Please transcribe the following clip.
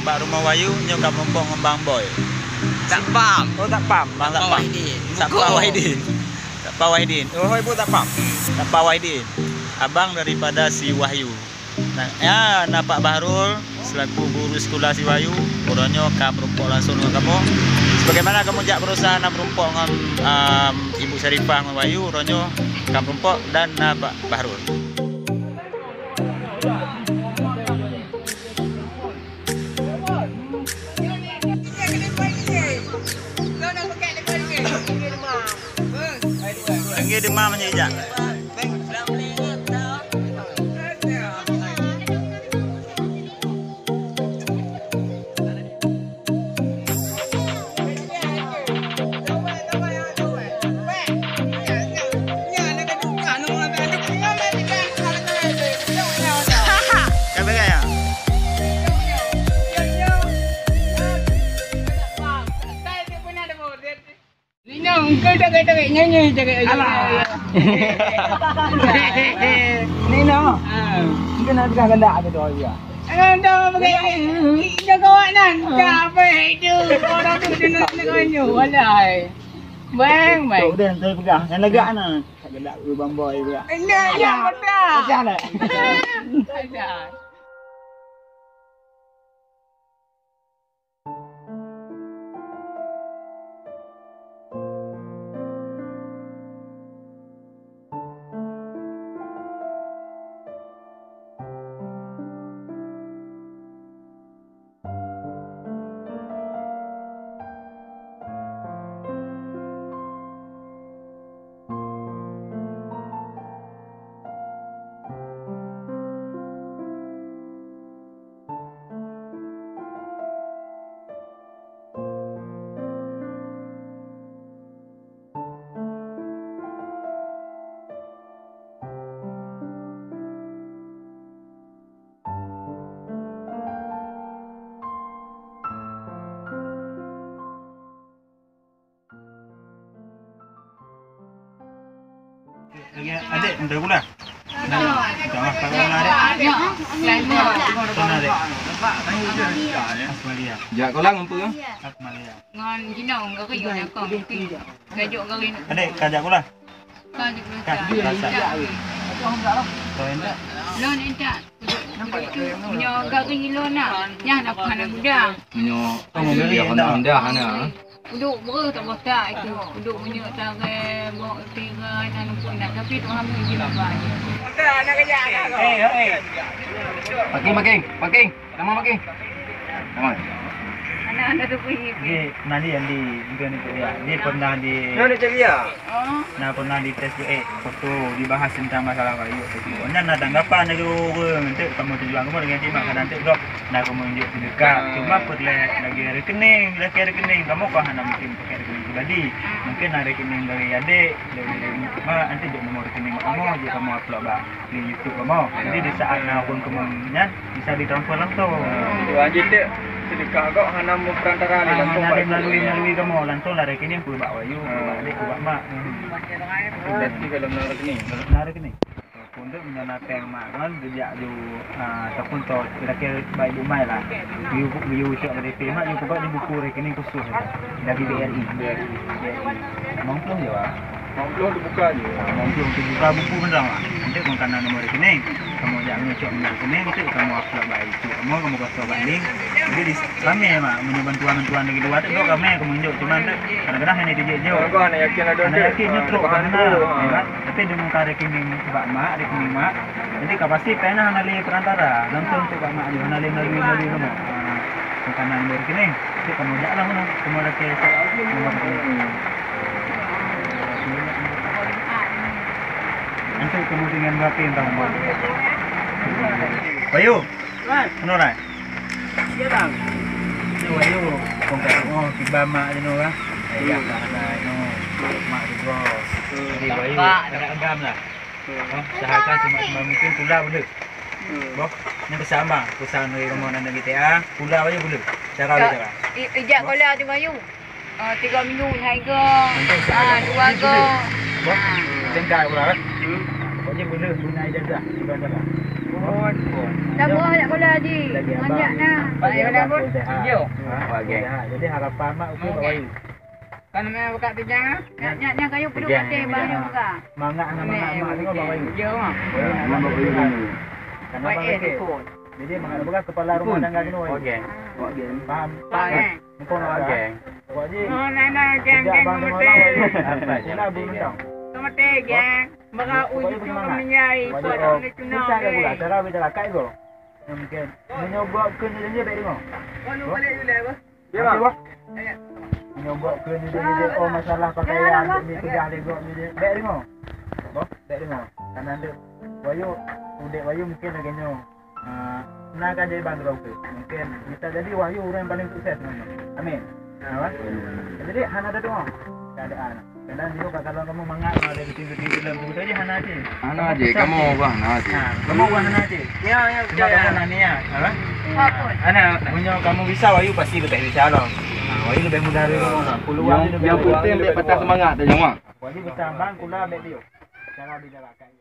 bak rumah Wayu nyo kam rompok ngembang boy. Tak pam. Oh tak pam, bang tak pam. Tak pam Wahidin. Tak pam Wahidin. Oh ibu tak pam. Tak pam Wahidin. Abang daripada si Wahyu. Nah, ya Pak Bahrul selaku guru sekolah si Wahyu, orangnya kam rompok langsung dengan kamu. Bagaimana kamu jak berusaha nak rompok dengan Ibu Syarifah dengan Wahyu, orangnya kam rompok dan Pak Bahrul. Tinggi demam menjejak. Mungkin cakap-cakap nyanyi cakap. Nino. Mungkin nak pegang gendak tu dia. Anda pakai jaga kawanan. Apa itu? Orang tu kena nyanyi. Walai. Bang. Tu dia nanti pegang. Yang lega nah. Tak gendak bang boy pula. Ya, betul. Macam mana? Ada. Adik, udah pula? Jangan pakai adik. Adik. Asmalia. Jak kau lang apa? Asmalia. Ngon jinong kau kau nak kau. Gajuk kau ini. Adik, kajak pula. Gajuk Kak, rasa. Kau enggak? Lon entak. Punya garing lon nak. Yang nak pakai muda. Menyo, kamu beli Honda hana. Duduk berah tak botak itu. Duduk punya tarai, bawa tirai dan pun nak. Tapi tu hamil je bapak je. Nak kerja kau. Parking. Nama parking. Nama. Anak-anak tu pergi. Dia nanti yang di dia pernah di Mana cakap dia? Oh. pernah di tes foto dibahas tentang masalah kayu tu. Anda nak tanggapan dari orang nanti kamu tujuan kamu dengan timak kan nanti blok nak kamu tunjuk dekat. Cuma perlu lagi rekening kamu kau hanya mungkin pakai rekening pribadi. Mungkin ada rekening dari adik, dari mak nanti jadi nomor rekening kamu je kamu upload di YouTube kamu. Jadi di saat nak pun kamu bisa ditransfer langsung. Wajib dia. Sedekah kau hana mu perantara melalui kamu langsung lah rekening ku bak Wayu, ku bak adik, ku bak mak. Berarti kalau nak rekening. Nak rekening. Untuk menjana peng mak kan sejak du ataupun to kira-kira baik dumai lah. Biu cek dari DP mak you buka di buku rekening khusus dari BRI. Mampu je wah. Mampu dibuka je. Mampu untuk buka buku benar lah. Nanti mengkana nomor rekening. Kamu jangan ngecek nomor rekening, nanti kamu upload baik itu. Kamu kasih banding. Jadi kami mak bantuan dari luar itu kami tunjuk. Cuma kadang-kadang hanya dijek je. Kau hanya yakin ada. Hanya yakin nyetruk benar. Tapi dia mengkar rekening bak mak, rekening mak. Jadi kau pasti pernah nali perantara. Langsung untuk bak mak je nali kamu. Mengkana nomor rekening. Jadi kamu janganlah kamu lagi nomor rekening. Nanti kamu dengan berapa yang tahu buat? Wayu, mana orang? Ya bang. Ni Wayu, kongkat tiba mak je no lah. Ya, ada no mak tu bros. Jadi Wayu ada agam lah. Sahakan semua mungkin pula boleh. Boh, ni bersama pesan dari rombongan dari GTA, pula Wayu boleh. Cara cara. Ijak kola tu Bayu. 3 minggu naik ke. 2 ke. Boh, tengkai pula kan? Pokoknya boleh guna ijazah, sudah dah. Dah buah nak bola Haji. Manjak nah. Ayo dah pun. Yo. Okey. Jadi harapan mak okey Pak Wayu. Kan main buka pijang ah. Nyak kayu perlu kate banyak buka. Semangat nama mak tengok Pak Wayu. Yo ah. Nampak Wayu dulu. Kenapa Baik okey? ikut. Jadi mangat bukan kepala rumah tangga kena Wayu. Okey. Faham? Okey. Engkau nak okey. Pak Haji. Oh nana geng Sejak geng bang mesti. malam Wayu. Apa? Sila belum tahu. Mesti geng. Maka uji tu menyai pada ni tuna. Bisa ke pula cara bicara kai go. Mungkin menyobok ke ni dia baik tengok. Kalau balik dulu apa? Ya bang. Menyobok ke ni dia oh masalah pakaian ni tegah lego ni dia. Baik tengok. Boh, baik tengok. Kan ada Wayu, udek Wayu mungkin agaknya nak kan jadi bang ke. Mungkin bisa jadi Wayu orang yang paling sukses sebenarnya. Amin. Apa? Jadi hana ada tengok keadaan. Kadang juga kalau kamu mangat ada di sini dalam buku aja hana aja. Hana aja kamu bang, hana aja. Kamu bukan hana aja. Ya, Cuma kamu nanya, apa? Apa? Ana Punya kamu bisa Wayu pasti lebih bisa loh. Wayu lebih mudah dari kamu. Peluang dia lebih. Yang penting ambil patah semangat tu jangan. Wayu bisa bang kula ambil dia. Cara bicara kai.